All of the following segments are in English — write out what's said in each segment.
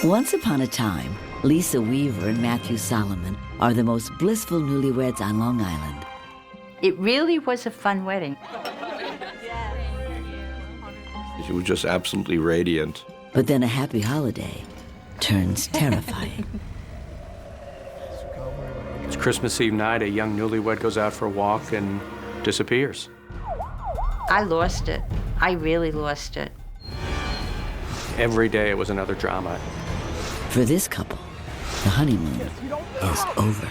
Once upon a time, Lisa Weaver and Matthew Solomon are the most blissful newlyweds on Long Island. It really was a fun wedding. She was just absolutely radiant. But then a happy holiday turns terrifying. It's Christmas Eve night. A young newlywed goes out for a walk and disappears. I lost it. I really lost it. Every day it was another drama. For this couple, the honeymoon is over.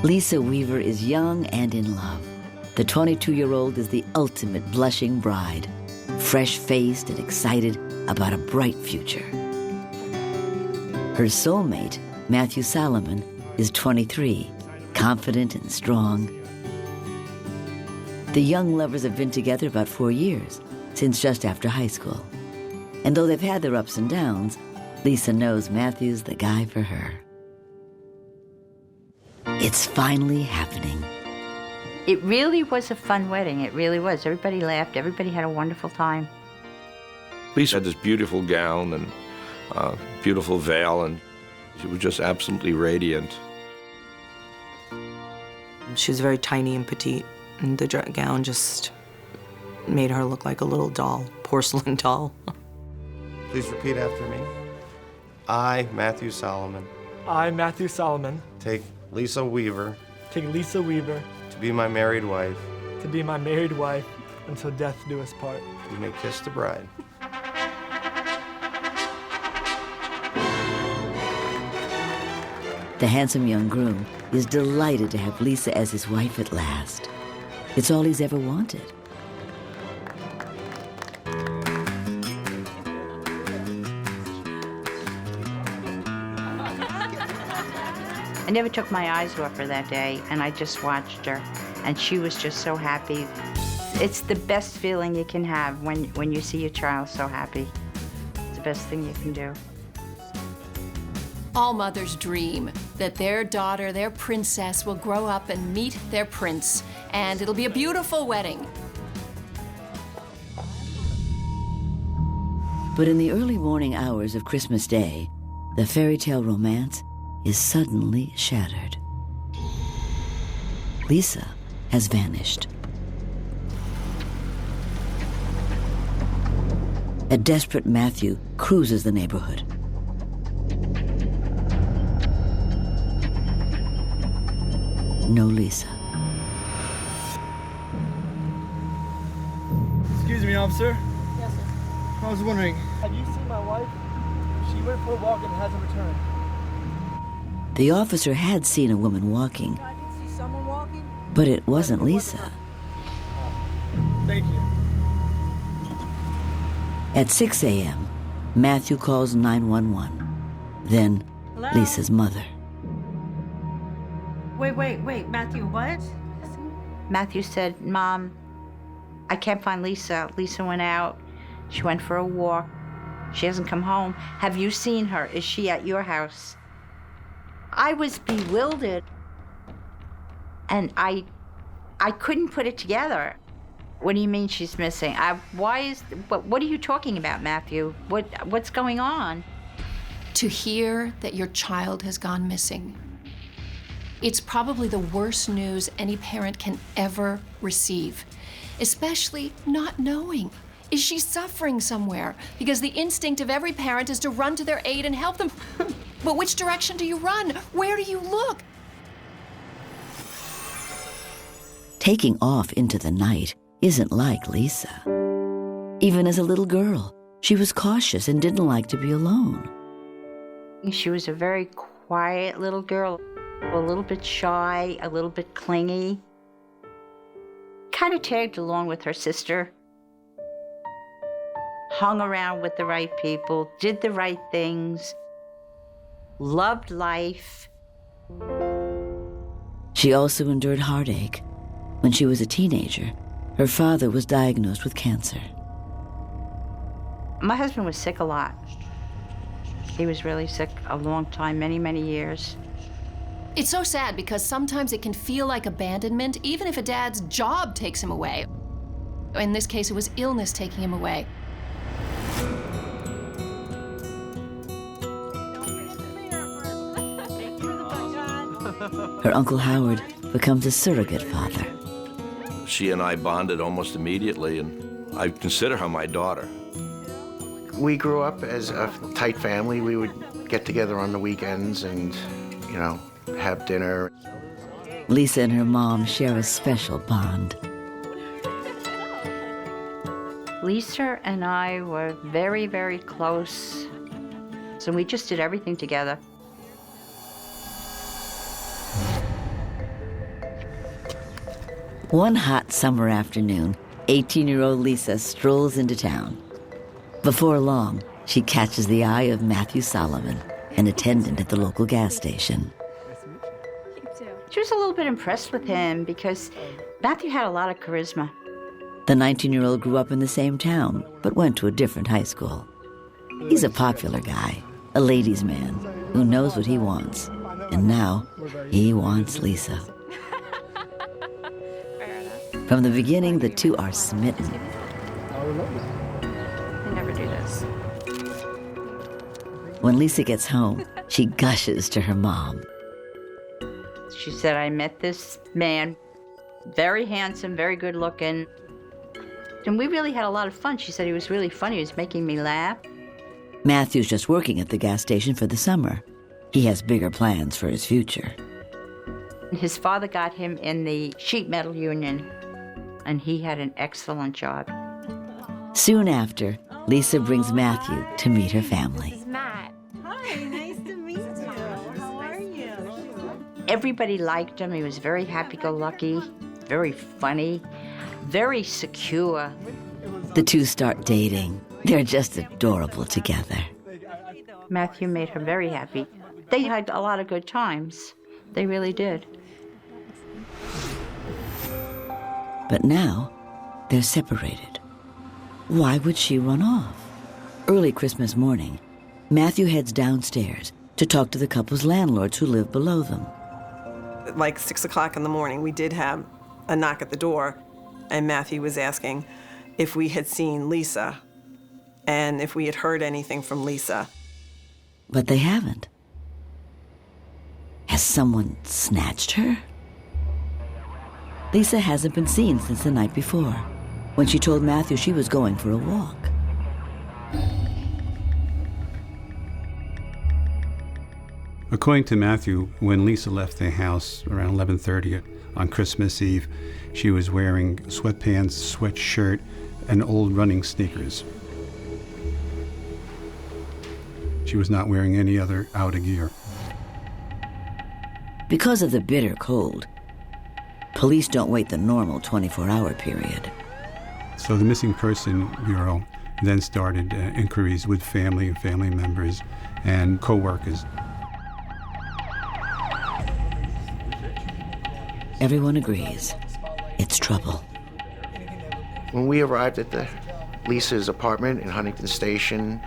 Lisa Weaver is young and in love. The 22-year-old is the ultimate blushing bride, fresh-faced and excited about a bright future. Her soulmate, Matthew Solomon, is 23, confident and strong. The young lovers have been together about 4 years, since just after high school. And though they've had their ups and downs, Lisa knows Matthew's the guy for her. It's finally happening. It really was a fun wedding. It really was. Everybody laughed. Everybody had a wonderful time. Lisa had this beautiful gown and beautiful veil, and she was just absolutely radiant. She was very tiny and petite, and the gown just made her look like a little doll, porcelain doll. Please repeat after me. I, Matthew Solomon. I, Matthew Solomon. Take Lisa Weaver. Take Lisa Weaver. To be my married wife. To be my married wife until death do us part. You may kiss the bride. The handsome young groom is delighted to have Lisa as his wife at last. It's all he's ever wanted. I never took my eyes off her that day, and I just watched her, and she was just so happy. It's the best feeling you can have when you see your child so happy. It's the best thing you can do. All mothers dream that their daughter, their princess, will grow up and meet their prince, and it'll be a beautiful wedding. But in the early morning hours of Christmas Day, the fairy tale romance is suddenly shattered. Lisa has vanished. A desperate Matthew cruises the neighborhood. No Lisa. Excuse me, officer. Yes, sir. I was wondering, have you seen my wife? She went for a walk and hasn't returned. The officer had seen a woman walking, I did see someone walking. but it wasn't Lisa. Thank you. At 6 a.m., Matthew calls 911. Then, Hello? Lisa's mother. Wait, Matthew, what? Matthew said, Mom, I can't find Lisa. Lisa went out. She went for a walk. She hasn't come home. Have you seen her? Is she at your house? I was bewildered, and I couldn't put it together. What do you mean she's missing? What are you talking about, Matthew? What's going on? To hear that your child has gone missing, it's probably the worst news any parent can ever receive, especially not knowing. Is she suffering somewhere? Because the instinct of every parent is to run to their aid and help them. But which direction do you run? Where do you look? Taking off into the night isn't like Lisa. Even as a little girl, she was cautious and didn't like to be alone. She was a very quiet little girl, a little bit shy, a little bit clingy. Kind of tagged along with her sister. Hung around with the right people, did the right things, loved life. She also endured heartache, When she was a teenager, her father was diagnosed with cancer. My husband was sick a lot. He was really sick a long time, many, many years. It's so sad because sometimes it can feel like abandonment, even if a dad's job takes him away. In this case, it was illness taking him away. Her Uncle Howard becomes a surrogate father. She and I bonded almost immediately, and I consider her my daughter. We grew up as a tight family. We would get together on the weekends and, have dinner. Lisa and her mom share a special bond. Lisa and I were very, very close. So we just did everything together. One hot summer afternoon, 18-year-old Lisa strolls into town. Before long, she catches the eye of Matthew Solomon, an attendant at the local gas station. She was a little bit impressed with him because Matthew had a lot of charisma. The 19-year-old grew up in the same town, but went to a different high school. He's a popular guy, a ladies' man, who knows what he wants. And now, he wants Lisa. From the beginning, the two are smitten. I never do this. When Lisa gets home, she gushes to her mom. She said, I met this man, very handsome, very good looking. And we really had a lot of fun. She said he was really funny. He was making me laugh. Matthew's just working at the gas station for the summer. He has bigger plans for his future. His father got him in the sheet metal union, and he had an excellent job. Soon after, Lisa brings Matthew to meet her family. Matt. Hi, nice to meet you. How are you? Everybody liked him. He was very happy-go-lucky, very funny, very secure. The two start dating. They're just adorable together. Matthew made her very happy. They had a lot of good times. They really did. But now, they're separated. Why would she run off? Early Christmas morning, Matthew heads downstairs to talk to the couple's landlords who live below them. Like 6 o'clock in the morning, we did have a knock at the door, and Matthew was asking if we had seen Lisa and if we had heard anything from Lisa. But they haven't. Has someone snatched her? Lisa hasn't been seen since the night before, when she told Matthew she was going for a walk. According to Matthew, when Lisa left the house around 11:30 on Christmas Eve, she was wearing sweatpants, sweatshirt, and old running sneakers. She was not wearing any other outer gear. Because of the bitter cold, police don't wait the normal 24-hour period. So the Missing Person Bureau then started inquiries with family and family members and co-workers. Everyone agrees. It's trouble. When we arrived at Lisa's apartment in Huntington Station,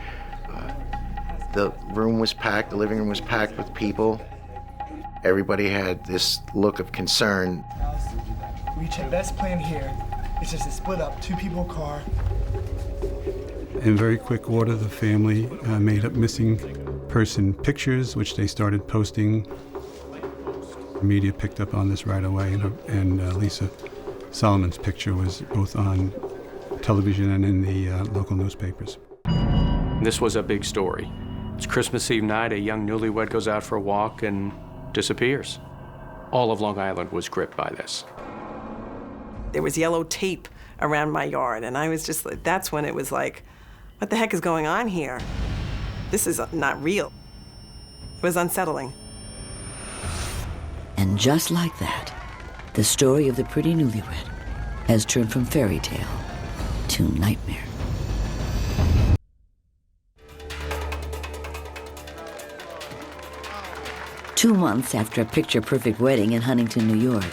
the room was packed, the living room was packed with people. Everybody had this look of concern. We checked best plan here. It's just a split up, 2 people car. In very quick order, the family made up missing person pictures, which they started posting. The media picked up on this right away, and Lisa Solomon's picture was both on television and in the local newspapers. This was a big story. It's Christmas Eve night, a young newlywed goes out for a walk and disappears. All of Long Island was gripped by this. There was yellow tape around my yard, and I was just like, that's when it was like, what the heck is going on here? This is not real. It was unsettling. And just like that, the story of the pretty newlywed has turned from fairy tale to nightmare. "2 months after a picture-perfect wedding in Huntington, New York,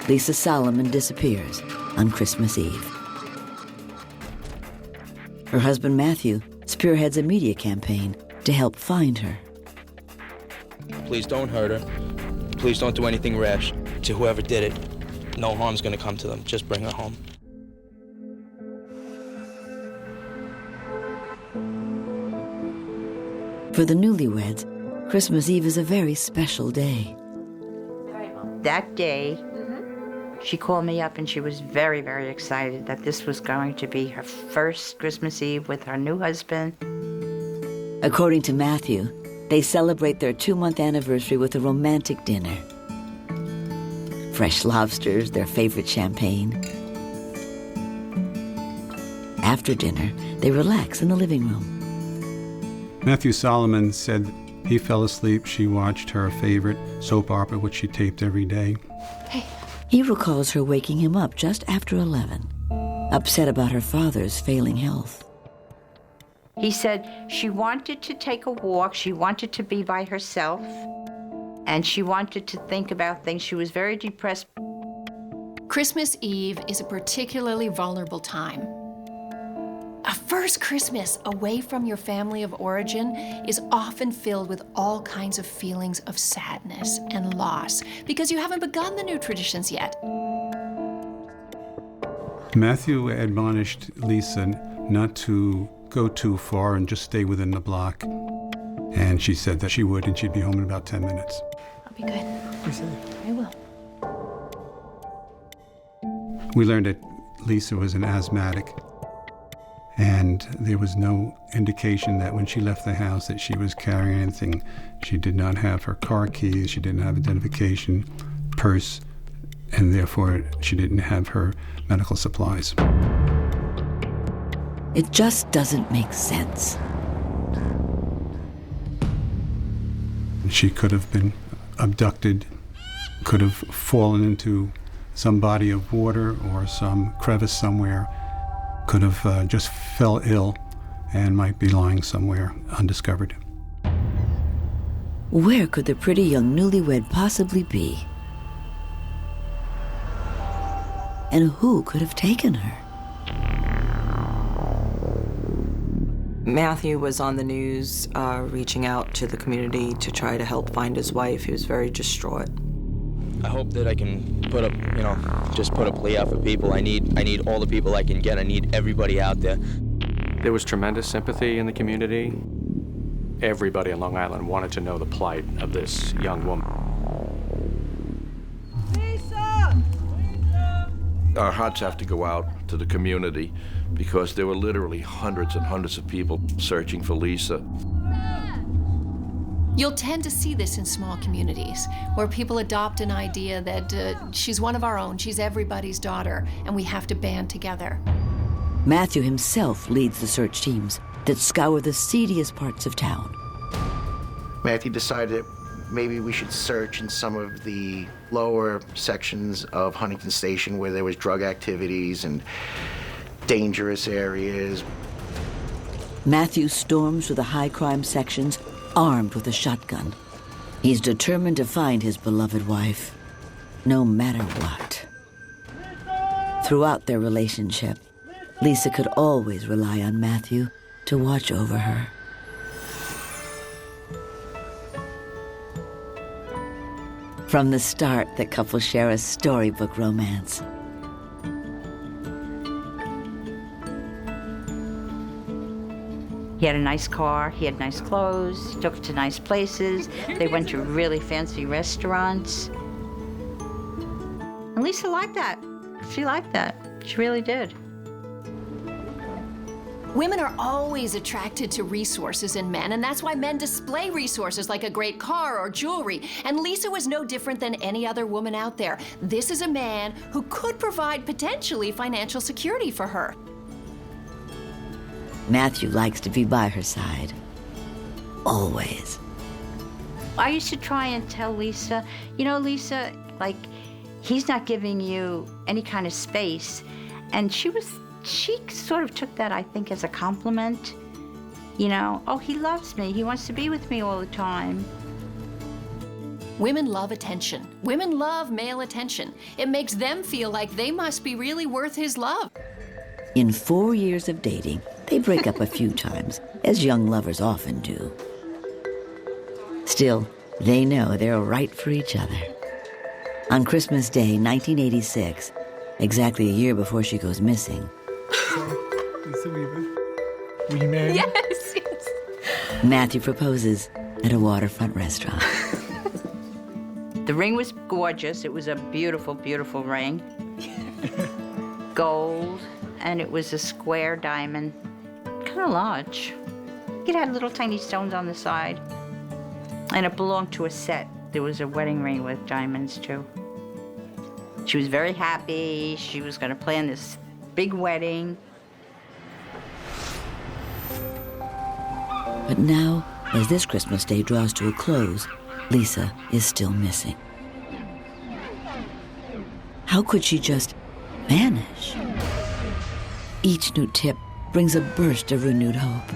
Lisa Solomon disappears on Christmas Eve. Her husband Matthew spearheads a media campaign to help find her. Please don't hurt her. Please don't do anything rash. To whoever did it, no harm's gonna come to them. Just bring her home. For the newlyweds, Christmas Eve is a very special day. That day, she called me up and she was very, very excited that this was going to be her first Christmas Eve with her new husband. According to Matthew, they celebrate their 2-month anniversary with a romantic dinner. Fresh lobsters, their favorite champagne. After dinner, they relax in the living room. Matthew Solomon said he fell asleep. She watched her favorite soap opera, which she taped every day. He recalls her waking him up just after 11, upset about her father's failing health. He said she wanted to take a walk, she wanted to be by herself, and she wanted to think about things. She was very depressed. Christmas Eve is a particularly vulnerable time. A first Christmas away from your family of origin is often filled with all kinds of feelings of sadness and loss because you haven't begun the new traditions yet. Matthew admonished Lisa not to go too far and just stay within the block. And she said that she would, and she'd be home in about 10 minutes. I'll be good. I will. We learned that Lisa was an asthmatic, and there was no indication that when she left the house that she was carrying anything. She did not have her car keys, she didn't have identification, purse, and therefore she didn't have her medical supplies. It just doesn't make sense. She could have been abducted, could have fallen into some body of water or some crevice somewhere, could have just fell ill and might be lying somewhere undiscovered. Where could the pretty young newlywed possibly be? And who could have taken her? Matthew was on the news reaching out to the community to try to help find his wife. He was very distraught. I hope that I can put up, just put a plea out for people. I need all the people I can get. I need everybody out there. There was tremendous sympathy in the community. Everybody on Long Island wanted to know the plight of this young woman. Our hearts have to go out to the community because there were literally hundreds and hundreds of people searching for Lisa. You'll tend to see this in small communities where people adopt an idea that she's one of our own, she's everybody's daughter, and we have to band together. Matthew himself leads the search teams that scour the seediest parts of town. Matthew decided that maybe we should search in some of the lower sections of Huntington Station where there was drug activities and dangerous areas. Matthew storms through the high crime sections armed with a shotgun. He's determined to find his beloved wife, no matter what. Throughout their relationship, Lisa could always rely on Matthew to watch over her. From the start, the couple share a storybook romance. He had a nice car, he had nice clothes, he took her to nice places, they went to really fancy restaurants. And Lisa liked that. She liked that. She really did. Women are always attracted to resources in men, and that's why men display resources like a great car or jewelry. And Lisa was no different than any other woman out there. This is a man who could provide potentially financial security for her. Matthew likes to be by her side. Always. I used to try and tell Lisa, Lisa, he's not giving you any kind of space. And she sort of took that, I think, as a compliment. Oh, he loves me. He wants to be with me all the time. Women love attention. Women love male attention. It makes them feel like they must be really worth his love. In 4 years of dating, they break up a few times, as young lovers often do. Still, they know they're right for each other. On Christmas Day, 1986, exactly a year before she goes missing, Were you married? Yes, yes. Matthew proposes at a waterfront restaurant. The ring was gorgeous. It was a beautiful, beautiful ring. Gold, and it was a square diamond, kind of large. It had little tiny stones on the side, and it belonged to a set. There was a wedding ring with diamonds, too. She was very happy. She was going to plan this big wedding. But now, as this Christmas Day draws to a close, Lisa is still missing. How could she just vanish? Each new tip brings a burst of renewed hope.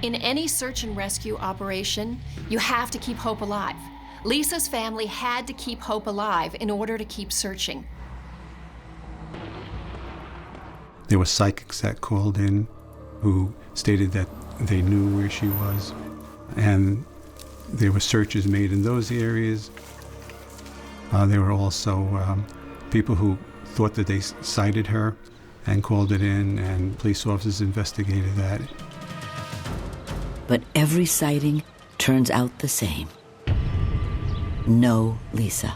In any search and rescue operation, you have to keep hope alive. Lisa's family had to keep hope alive in order to keep searching. There were psychics that called in who stated that they knew where she was, and there were searches made in those areas. There were also people who thought that they sighted her and called it in, and police officers investigated that. But every sighting turns out the same. No Lisa.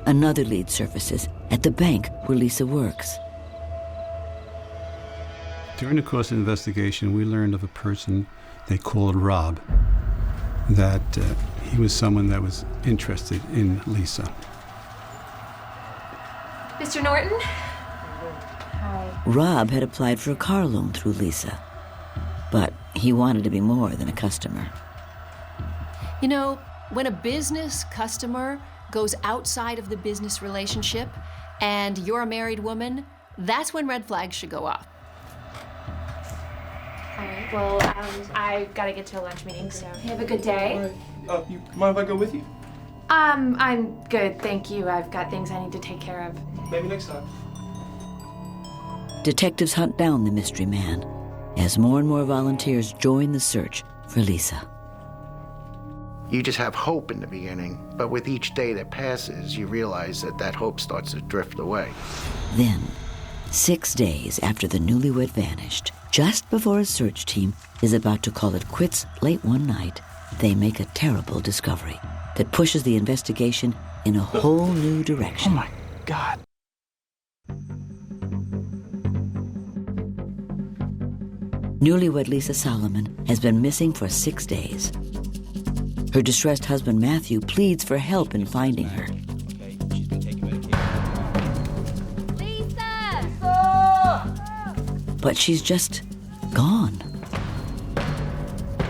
Another lead surfaces at the bank where Lisa works. During the course of the investigation, we learned of a person they called Rob, that he was someone that was interested in Lisa. Mr. Norton? Rob had applied for a car loan through Lisa, but he wanted to be more than a customer. You know, when a business customer goes outside of the business relationship and you're a married woman, that's when red flags should go off. All right, well, I gotta get to a lunch meeting, so have a good day. You mind if I go with you? I'm good, thank you. I've got things I need to take care of. Maybe next time. Detectives hunt down the mystery man as more and more volunteers join the search for Lisa. You just have hope in the beginning, but with each day that passes, you realize that that hope starts to drift away. Then, 6 days after the newlywed vanished, just before a search team is about to call it quits late one night, they make a terrible discovery that pushes the investigation in a whole new direction. Oh my God. Newlywed Lisa Solomon has been missing for 6 days. Her distressed husband Matthew pleads for help in finding her. But she's just gone.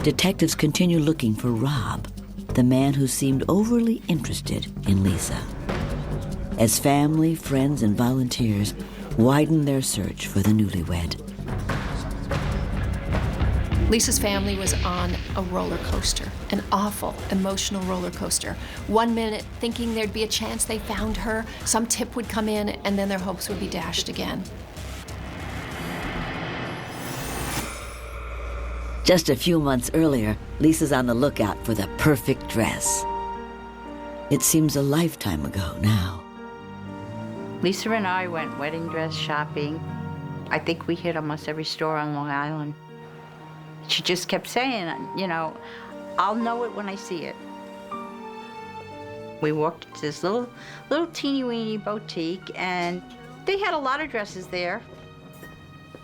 Detectives continue looking for Rob, the man who seemed overly interested in Lisa. As family, friends, and volunteers widen their search for the newlywed. Lisa's family was on a roller coaster, an awful, emotional roller coaster. 1 minute thinking there'd be a chance they found her, some tip would come in, and then their hopes would be dashed again. Just a few months earlier, Lisa's on the lookout for the perfect dress. It seems a lifetime ago now. Lisa and I went wedding dress shopping. I think we hit almost every store on Long Island. She just kept saying, you know, I'll know it when I see it. We walked to this little teeny-weeny boutique, and they had a lot of dresses there.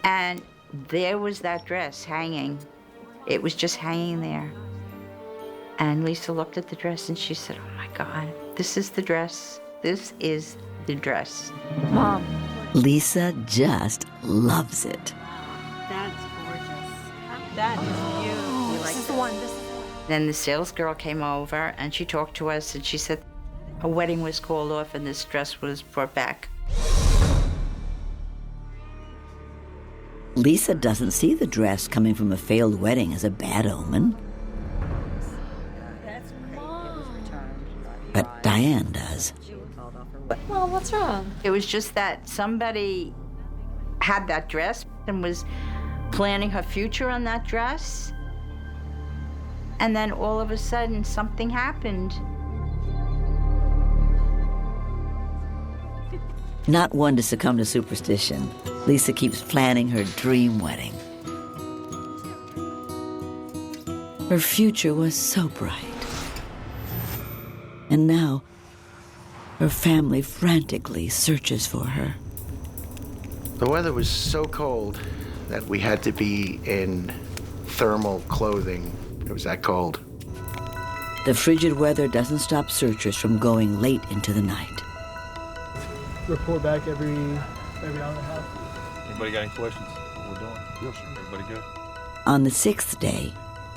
And there was that dress hanging. It was just hanging there. And Lisa looked at the dress and she said, oh my God, this is the dress. This is the dress. Mom. Lisa just loves it. That's gorgeous. That is beautiful. This is the one. Then the sales girl came over and she talked to us and she said her wedding was called off and this dress was brought back. Lisa doesn't see the dress coming from a failed wedding as a bad omen. But Diane does. Well, what's wrong? It was just that somebody had that dress and was planning her future on that dress. And then all of a sudden, something happened. Not one to succumb to superstition, Lisa keeps planning her dream wedding. Her future was so bright. And now, her family frantically searches for her. The weather was so cold that we had to be in thermal clothing. It was that cold. The frigid weather doesn't stop searchers from going late into the night. Report back every hour and a half. Anybody got any questions? What we're doing? Yes, sir. Everybody good? On the 6th day,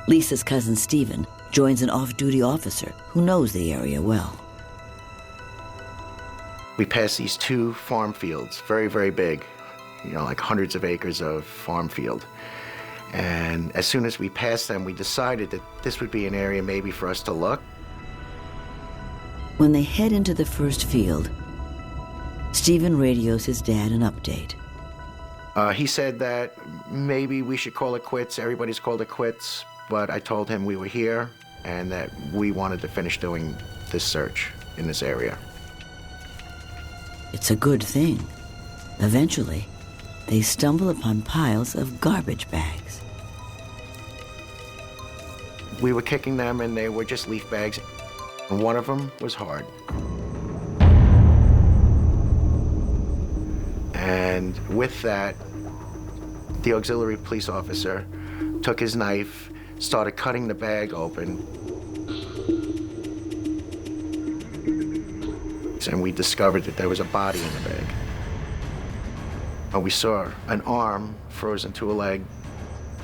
Lisa's cousin Stephen joins an off-duty officer who knows the area well. We passed these 2 farm fields, very, very big, like hundreds of acres of farm field. And as soon as we passed them, we decided that this would be an area maybe for us to look. When they head into the first field, Stephen radios his dad an update. He said that maybe we should call it quits. Everybody's called it quits. But I told him we were here and that we wanted to finish doing this search in this area. It's a good thing. Eventually, they stumble upon piles of garbage bags. We were kicking them and they were just leaf bags. And one of them was hard. And with that, the auxiliary police officer took his knife, started cutting the bag open. And we discovered that there was a body in the bag. And we saw an arm frozen to a leg.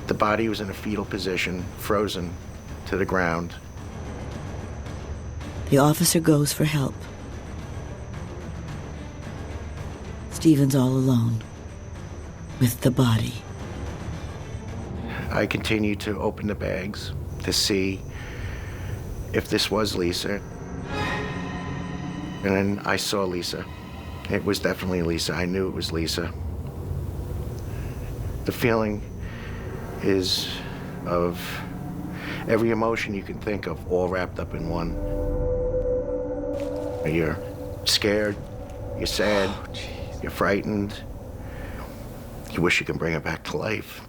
The body was in a fetal position, frozen to the ground. The officer goes for help. Stephen's all alone with the body. I continued to open the bags to see if this was Lisa. And then I saw Lisa. It was definitely Lisa. I knew it was Lisa. The feeling is of every emotion you can think of all wrapped up in one. You're scared, you're sad, you're frightened. You wish you could bring her back to life.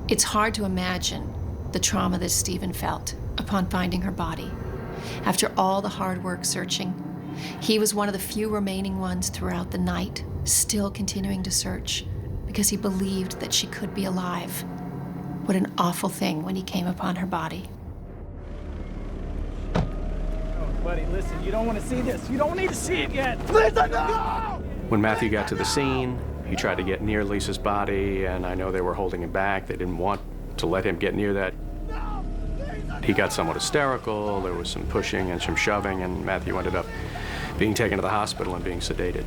It's hard to imagine the trauma that Stephen felt upon finding her body. After all the hard work searching, he was one of the few remaining ones throughout the night, still continuing to search because he believed that she could be alive. What an awful thing when he came upon her body. Oh, buddy, listen, you don't want to see this. You don't need to see it yet. Lisa, no! When Matthew got to the scene, he tried to get near Lisa's body, and I know they were holding him back. They didn't want to let him get near that. He got somewhat hysterical. There was some pushing and some shoving, and Matthew ended up being taken to the hospital and being sedated.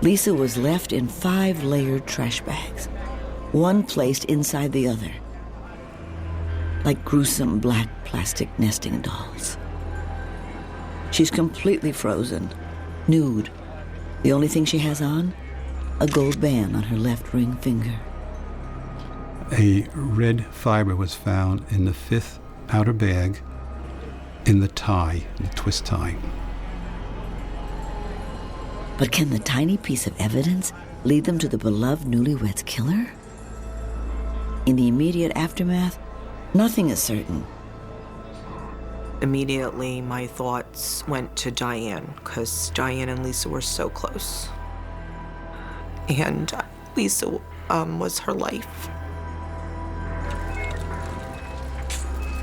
Lisa was left in 5 layered trash bags, one placed inside the other, like gruesome black plastic nesting dolls. She's completely frozen, nude. The only thing she has on, a gold band on her left ring finger. A red fiber was found in the 5th outer bag in the tie, the twist tie. But can the tiny piece of evidence lead them to the beloved newlywed's killer? In the immediate aftermath, nothing is certain. Immediately, my thoughts went to Diane, because Diane and Lisa were so close. And Lisa was her life.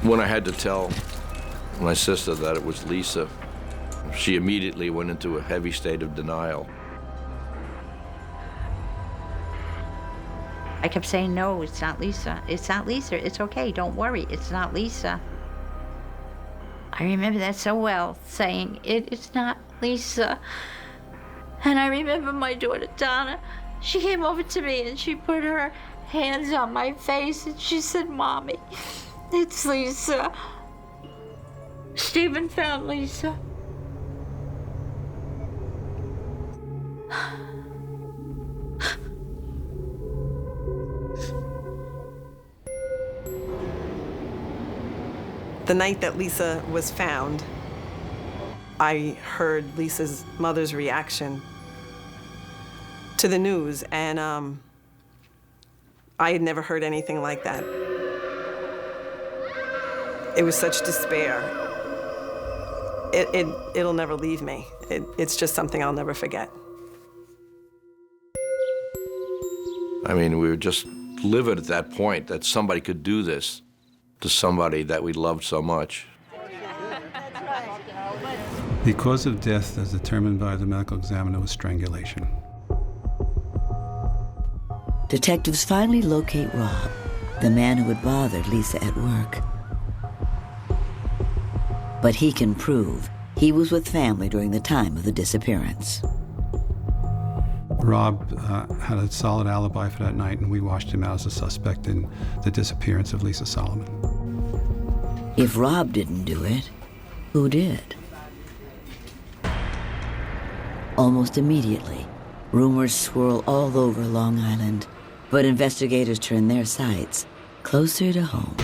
When I had to tell my sister that it was Lisa, she immediately went into a heavy state of denial. I kept saying, no, it's not Lisa. It's not Lisa. It's okay. Don't worry. It's not Lisa. I remember that so well, saying, it's not Lisa. And I remember my daughter, Donna, she came over to me and she put her hands on my face and she said, Mommy, it's Lisa. Stephen found Lisa. The night that Lisa was found, I heard Lisa's mother's reaction to the news, and I had never heard anything like that. It was such despair. It'll never leave me. It's just something I'll never forget. I mean, we were just livid at that point that somebody could do this to somebody that we loved so much. The cause of death, as determined by the medical examiner, was strangulation. Detectives finally locate Rob, the man who had bothered Lisa at work. But he can prove he was with family during the time of the disappearance. Rob had a solid alibi for that night, and we watched him out as a suspect in the disappearance of Lisa Solomon. If Rob didn't do it, who did? Almost immediately, rumors swirl all over Long Island, but investigators turn their sights closer to home.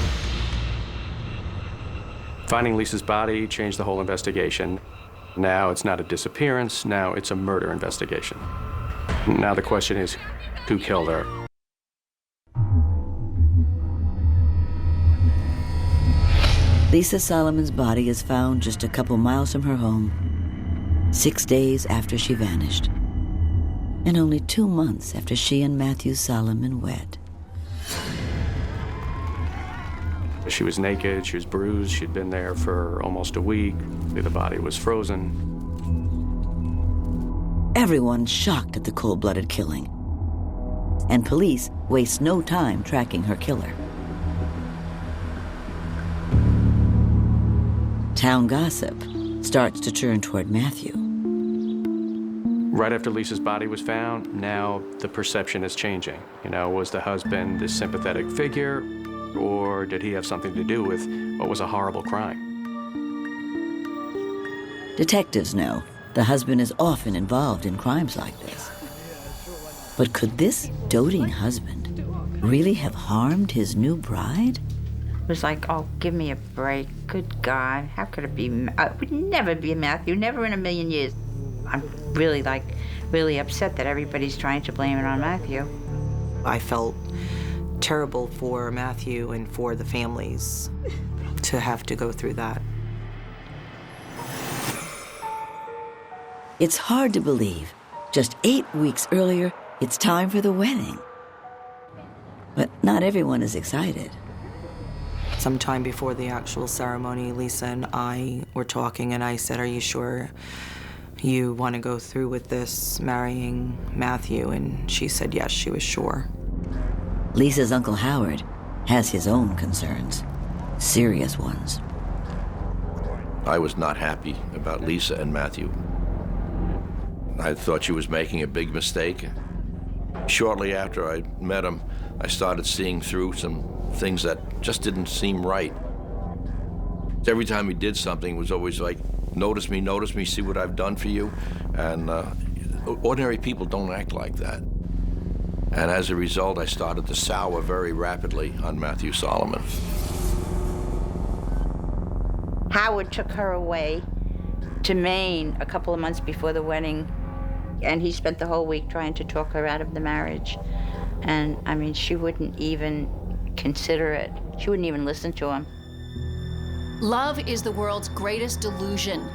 Finding Lisa's body changed the whole investigation. Now it's not a disappearance, now it's a murder investigation. Now the question is, who killed her? Lisa Solomon's body is found just a couple miles from her home, 6 days after she vanished, and only 2 months after she and Matthew Solomon wed. She was naked, she was bruised, she'd been there for almost a week. The body was frozen. Everyone's shocked at the cold-blooded killing, and police waste no time tracking her killer. Town gossip starts to turn toward Matthew. Right after Lisa's body was found, now the perception is changing. You know, was the husband this sympathetic figure, or did he have something to do with what was a horrible crime? Detectives know the husband is often involved in crimes like this. But could this doting husband really have harmed his new bride? It was like, oh, give me a break. Good God, how could it be? It would never be Matthew, never in a million years. I'm really upset that everybody's trying to blame it on Matthew. I felt terrible for Matthew and for the families to have to go through that. It's hard to believe. Just 8 weeks earlier, it's time for the wedding. But not everyone is excited. Sometime before the actual ceremony, Lisa and I were talking, and I said, "Are you sure you want to go through with this, marrying Matthew?" And she said yes, she was sure. Lisa's Uncle Howard has his own concerns, serious ones. I was not happy about Lisa and Matthew. I thought she was making a big mistake. Shortly after I met him, I started seeing through some things that just didn't seem right. Every time he did something, it was always like, notice me, see what I've done for you. And ordinary people don't act like that. And as a result, I started to sour very rapidly on Matthew Solomon. Howard took her away to Maine a couple of months before the wedding, and he spent the whole week trying to talk her out of the marriage. And I mean, she wouldn't even consider it. She wouldn't even listen to him. Love is the world's greatest delusion.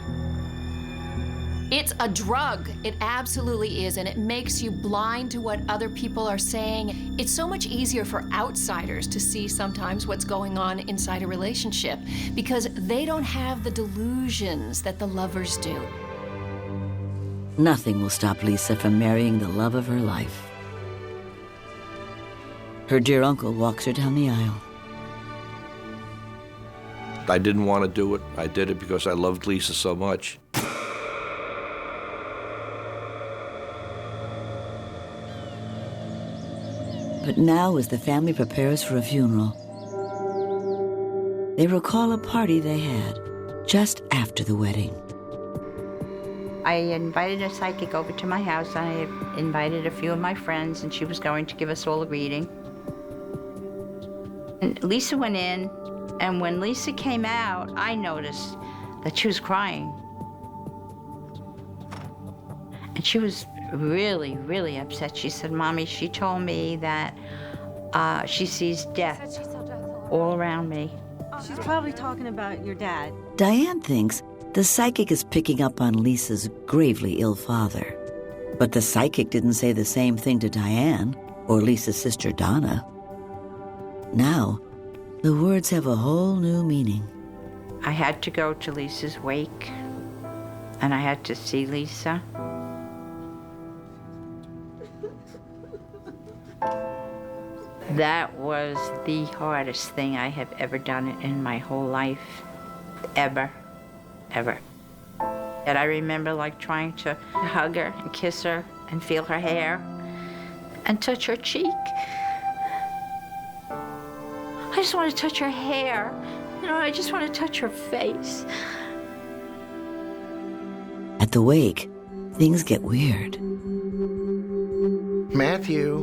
It's a drug. It absolutely is, and it makes you blind to what other people are saying. It's so much easier for outsiders to see sometimes what's going on inside a relationship because they don't have the delusions that the lovers do. Nothing will stop Lisa from marrying the love of her life. Her dear uncle walks her down the aisle. I didn't want to do it. I did it because I loved Lisa so much. But now, as the family prepares for a funeral, they recall a party they had just after the wedding. I invited a psychic over to my house. I invited a few of my friends, and she was going to give us all a reading. And Lisa went in, and when Lisa came out, I noticed that she was crying. And she was really, really upset. She said, Mommy, she told me that she sees death all around me. She's probably talking about your dad. Diane thinks the psychic is picking up on Lisa's gravely ill father. But the psychic didn't say the same thing to Diane or Lisa's sister Donna. Now, the words have a whole new meaning. I had to go to Lisa's wake, and I had to see Lisa. That was the hardest thing I have ever done in my whole life. Ever. And I remember trying to hug her and kiss her and feel her hair and touch her cheek. I just want to touch her hair. I just want to touch her face. At the wake, things get weird. Matthew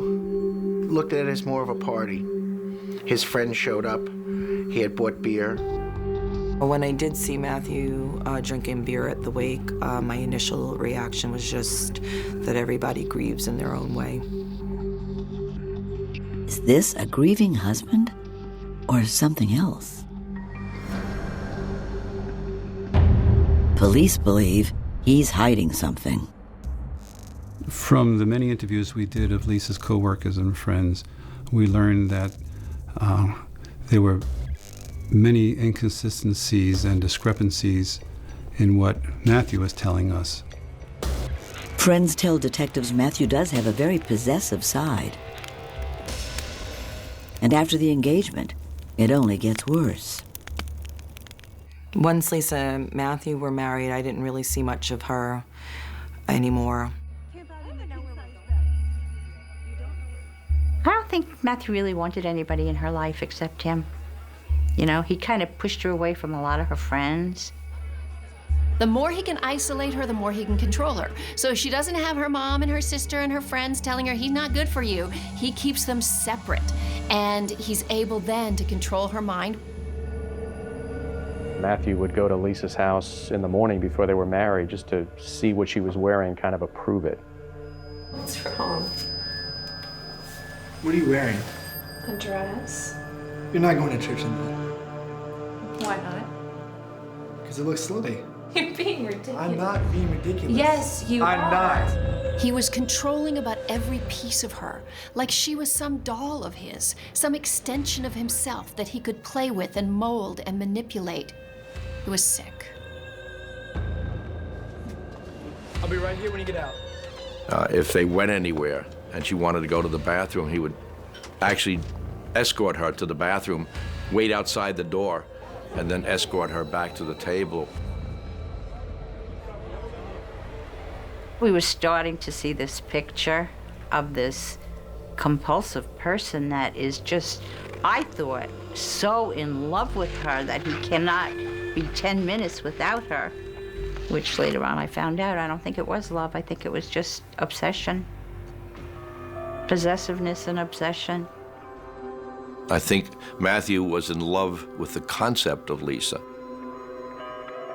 looked at it as more of a party. His friends showed up. He had bought beer. When I did see Matthew drinking beer at the wake, my initial reaction was just that everybody grieves in their own way. Is this a grieving husband or something else? Police believe he's hiding something. From the many interviews we did of Lisa's co-workers and friends, we learned that there were many inconsistencies and discrepancies in what Matthew was telling us. Friends tell detectives Matthew does have a very possessive side. And after the engagement, it only gets worse. Once Lisa and Matthew were married, I didn't really see much of her anymore. I don't think Matthew really wanted anybody in her life except him. He kind of pushed her away from a lot of her friends. The more he can isolate her, the more he can control her. So she doesn't have her mom and her sister and her friends telling her he's not good for you. He keeps them separate, and he's able then to control her mind. Matthew would go to Lisa's house in the morning before they were married just to see what she was wearing, kind of approve it. What's wrong? What are you wearing? A dress. You're not going to church in that. Why not? Because it looks slutty. You're being ridiculous. I'm not being ridiculous. Yes, you are. I'm not. He was controlling about every piece of her, like she was some doll of his, some extension of himself that he could play with and mold and manipulate. He was sick. I'll be right here when you get out. If they went anywhere and she wanted to go to the bathroom, he would actually escort her to the bathroom, wait outside the door, and then escort her back to the table. We were starting to see this picture of this compulsive person that is just, I thought, so in love with her that he cannot be 10 minutes without her, which later on I found out I don't think it was love. I think it was just obsession, possessiveness and obsession. I think Matthew was in love with the concept of Lisa.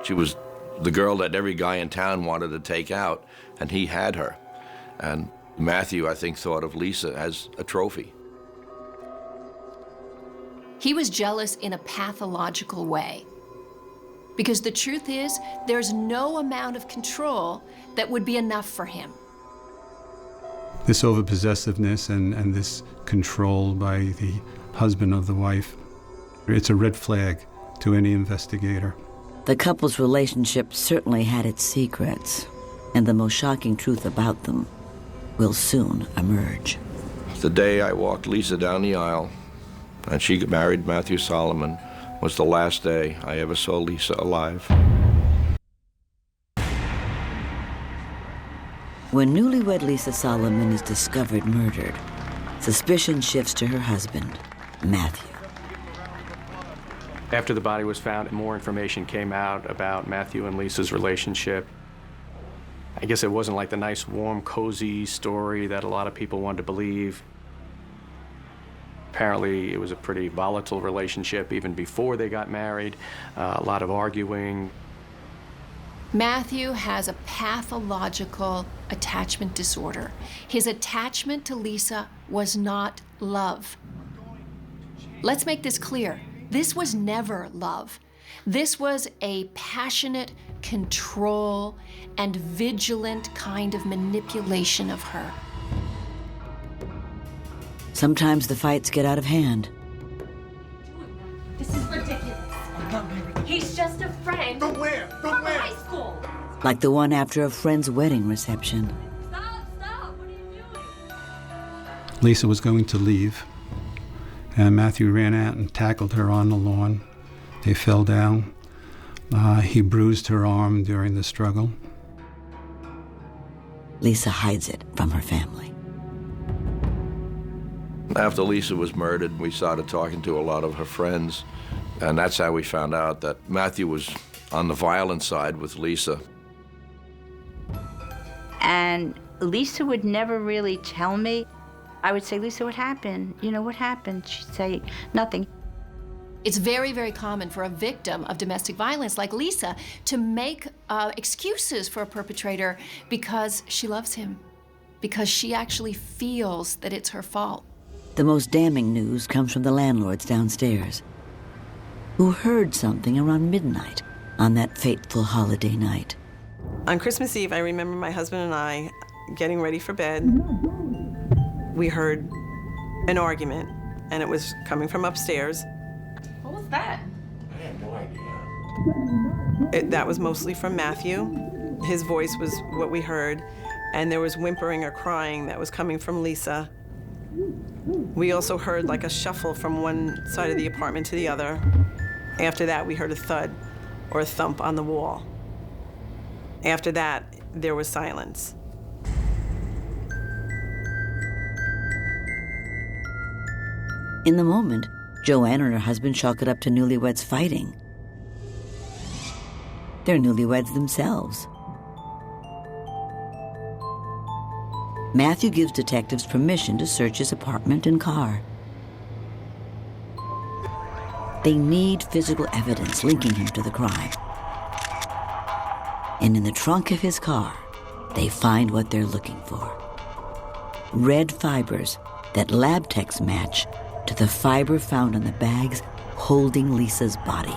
She was the girl that every guy in town wanted to take out, and he had her. And Matthew, I think, thought of Lisa as a trophy. He was jealous in a pathological way. Because the truth is, there's no amount of control that would be enough for him. This overpossessiveness and this control by the husband of the wife, it's a red flag to any investigator. The couple's relationship certainly had its secrets, and the most shocking truth about them will soon emerge. The day I walked Lisa down the aisle and she married Matthew Solomon was the last day I ever saw Lisa alive. When newlywed Lisa Solomon is discovered murdered, suspicion shifts to her husband, Matthew. After the body was found, more information came out about Matthew and Lisa's relationship. I guess it wasn't like the nice, warm, cozy story that a lot of people wanted to believe. Apparently, it was a pretty volatile relationship even before they got married, a lot of arguing. Matthew has a pathological attachment disorder. His attachment to Lisa was not love. Let's make this clear. This was never love. This was a passionate control and vigilant kind of manipulation of her. Sometimes the fights get out of hand. This is ridiculous. He's just a friend. From where? From where? High school. Like the one after a friend's wedding reception. Stop. What are you doing? Lisa was going to leave, and Matthew ran out and tackled her on the lawn. They fell down. He bruised her arm during the struggle. Lisa hides it from her family. After Lisa was murdered, we started talking to a lot of her friends, and that's how we found out that Matthew was on the violent side with Lisa. And Lisa would never really tell me. I would say, Lisa, what happened? You know, what happened? She'd say, nothing. It's very, very common for a victim of domestic violence like Lisa to make excuses for a perpetrator because she loves him, because she actually feels that it's her fault. The most damning news comes from the landlords downstairs, who heard something around midnight on that fateful holiday night. On Christmas Eve, I remember my husband and I getting ready for bed. We heard an argument, and it was coming from upstairs. What was that? I have no idea. That was mostly from Matthew. His voice was what we heard, and there was whimpering or crying that was coming from Lisa. We also heard like a shuffle from one side of the apartment to the other. After that, we heard a thud or a thump on the wall. After that, there was silence. In the moment, Joanne and her husband chalk it up to newlyweds fighting. They're newlyweds themselves. Matthew gives detectives permission to search his apartment and car. They need physical evidence linking him to the crime. And in the trunk of his car, they find what they're looking for. Red fibers that lab techs match to the fiber found on the bags holding Lisa's body.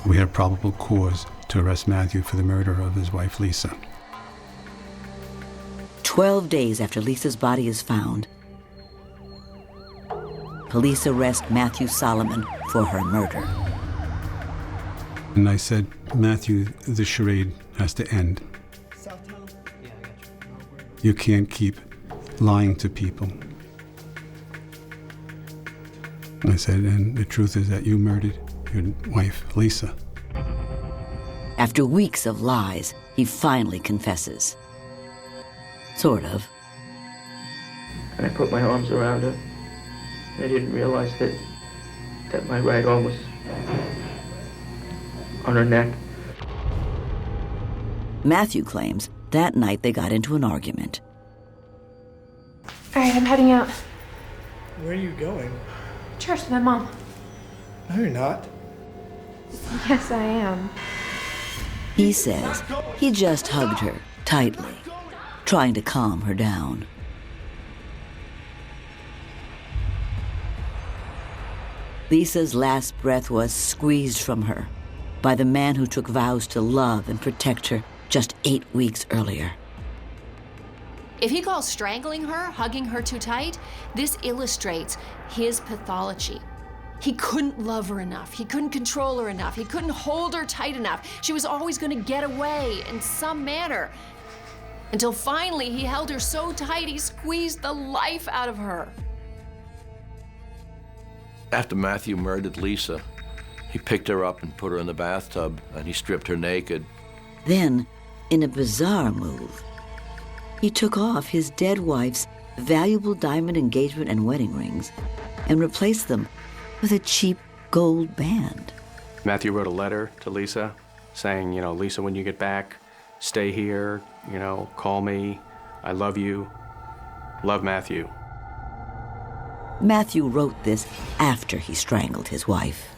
We had probable cause to arrest Matthew for the murder of his wife, Lisa. 12 days after Lisa's body is found, police arrest Matthew Solomon for her murder. And I said, Matthew, the charade has to end. You can't keep lying to people. I said, and the truth is that you murdered your wife, Lisa. After weeks of lies, he finally confesses. Sort of. And I put my arms around her. And I didn't realize that my right arm was on her neck. Matthew claims that night they got into an argument. All right, I'm heading out. Where are you going? Church with my mom. No, you're not. Yes, I am. He says he just hugged her tightly, trying to calm her down. Lisa's last breath was squeezed from her by the man who took vows to love and protect her just 8 weeks earlier. If he calls strangling her, hugging her too tight, this illustrates his pathology. He couldn't love her enough. He couldn't control her enough. He couldn't hold her tight enough. She was always going to get away in some manner. Until finally, he held her so tight, he squeezed the life out of her. After Matthew murdered Lisa, he picked her up and put her in the bathtub, and he stripped her naked. Then, in a bizarre move, he took off his dead wife's valuable diamond engagement and wedding rings and replaced them with a cheap gold band. Matthew wrote a letter to Lisa saying, you know, Lisa, when you get back, stay here, you know, call me. I love you. Love, Matthew. Matthew wrote this after he strangled his wife.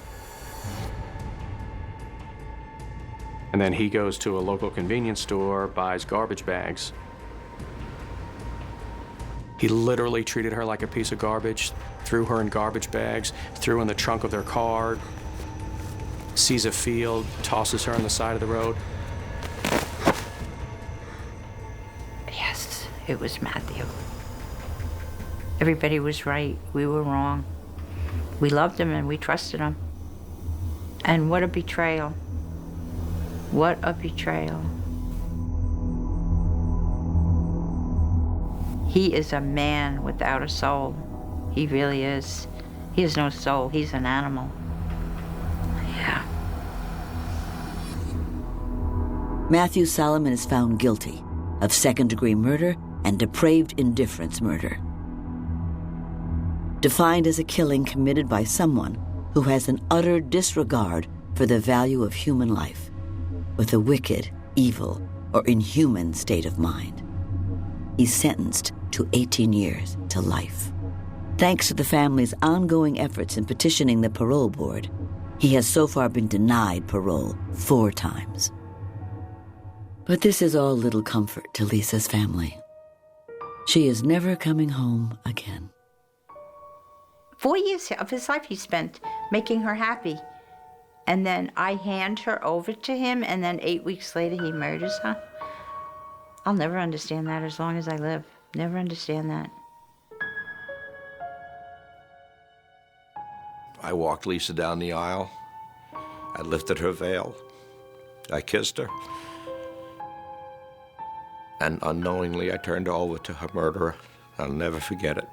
And then he goes to a local convenience store, buys garbage bags. He literally treated her like a piece of garbage, threw her in garbage bags, threw in the trunk of their car, sees a field, tosses her on the side of the road. Yes, it was Matthew. Everybody was right. We were wrong. We loved him and we trusted him. And what a betrayal. What a betrayal. He is a man without a soul. He really is. He has no soul. He's an animal. Yeah. Matthew Solomon is found guilty of second-degree murder and depraved indifference murder, defined as a killing committed by someone who has an utter disregard for the value of human life, with a wicked, evil, or inhuman state of mind. He's sentenced to 18 years to life. Thanks to the family's ongoing efforts in petitioning the parole board, he has so far been denied parole 4 times. But this is all little comfort to Lisa's family. She is never coming home again. 4 years of his life he spent making her happy. And then I hand her over to him, and then 8 weeks later he murders her. I'll never understand that as long as I live. Never understand that. I walked Lisa down the aisle. I lifted her veil. I kissed her. And unknowingly, I turned her over to her murderer. I'll never forget it.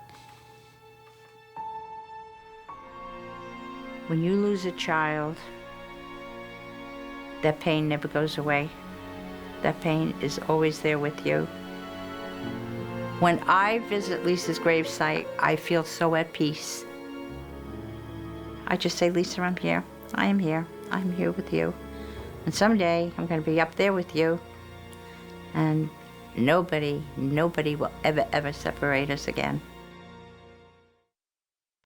When you lose a child, that pain never goes away. That pain is always there with you. When I visit Lisa's gravesite, I feel so at peace. I just say, Lisa, I'm here. I am here. I'm here with you. And someday I'm going to be up there with you. And nobody will ever separate us again.